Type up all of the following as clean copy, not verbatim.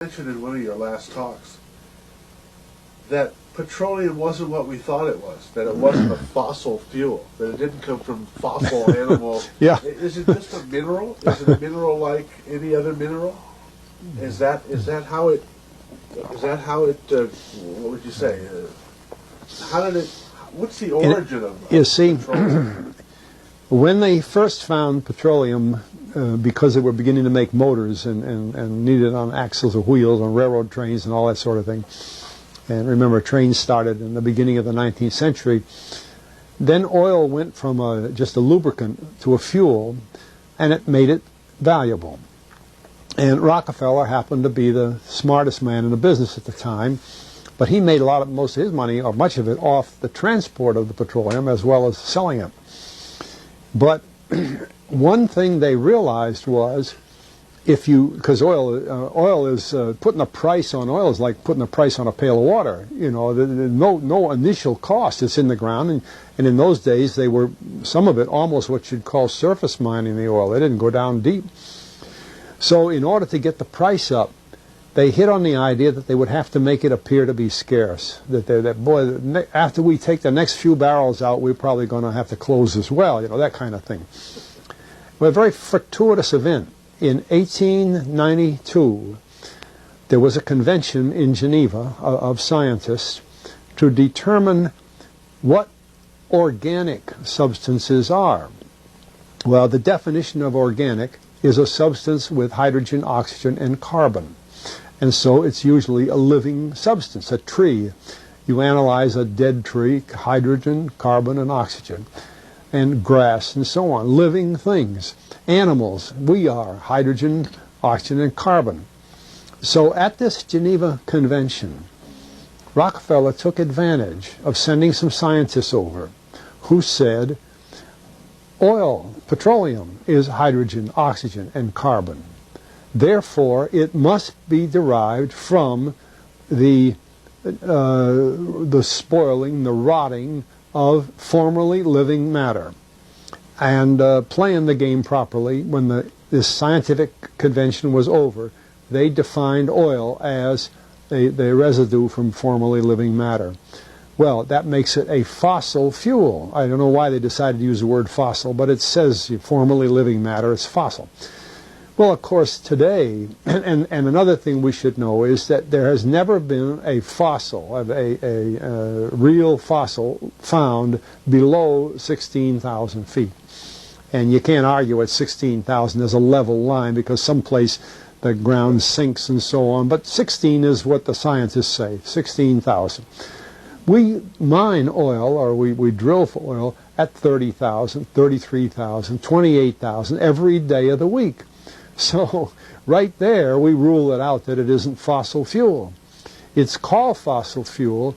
mentioned in one of your last talks that petroleum wasn't what we thought it was, that it wasn't a fossil fuel, that it didn't come from fossil animal. Yeah. Is it just a mineral? Is it a mineral like any other mineral? Is that how it, what would you say? How did it, what's the origin of You see, petroleum? when they first found petroleum, because they were beginning to make motors and needed on axles or wheels on railroad trains and all that sort of thing, and remember trains started in the beginning of the 19th century, then oil went from just a lubricant to a fuel, and it made it valuable. And Rockefeller happened to be the smartest man in the business at the time, but he made most of his money, or much of it, off the transport of the petroleum as well as selling it. But one thing they realized was, because oil is putting a price on oil is like putting a price on a pail of water. You know, no initial cost. It's in the ground, and in those days they were, some of it, almost what you'd call surface mining the oil. They didn't go down deep. So in order to get the price up, they hit on the idea that they would have to make it appear to be scarce. That boy, after we take the next few barrels out, we're probably going to have to close as well. You know, that kind of thing. Well, a very fortuitous event. In 1892, there was a convention in Geneva of scientists to determine what organic substances are. Well, the definition of organic is a substance with hydrogen, oxygen, and carbon. And so it's usually a living substance, a tree. You analyze a dead tree, hydrogen, carbon, and oxygen, and grass, and so on, living things. Animals, we are hydrogen, oxygen, and carbon. So at this Geneva Convention, Rockefeller took advantage of sending some scientists over who said, oil, petroleum, is hydrogen, oxygen, and carbon. Therefore, it must be derived from the spoiling, the rotting of formerly living matter. And playing the game properly, when this scientific convention was over, they defined oil as the residue from formerly living matter. Well, that makes it a fossil fuel. I don't know why they decided to use the word fossil, but it says formerly living matter, it's fossil. Well, of course, today, and another thing we should know is that there has never been a fossil, a real fossil, found below 16,000 feet. And you can't argue at 16,000 as a level line, because someplace the ground sinks and so on. But 16 is what the scientists say, 16,000. We mine oil, or we drill for oil, at 30,000, 33,000, 28,000 every day of the week. So right there we rule it out that it isn't fossil fuel. It's called fossil fuel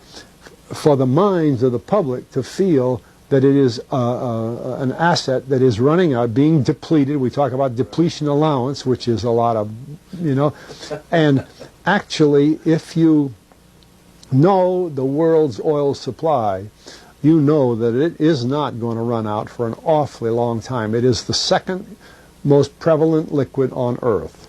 for the minds of the public to feel that it is an asset that is running out, being depleted. We talk about depletion allowance, which is a lot of, you know. And actually, if you know the world's oil supply, you know that it is not going to run out for an awfully long time. It is the second most prevalent liquid on Earth.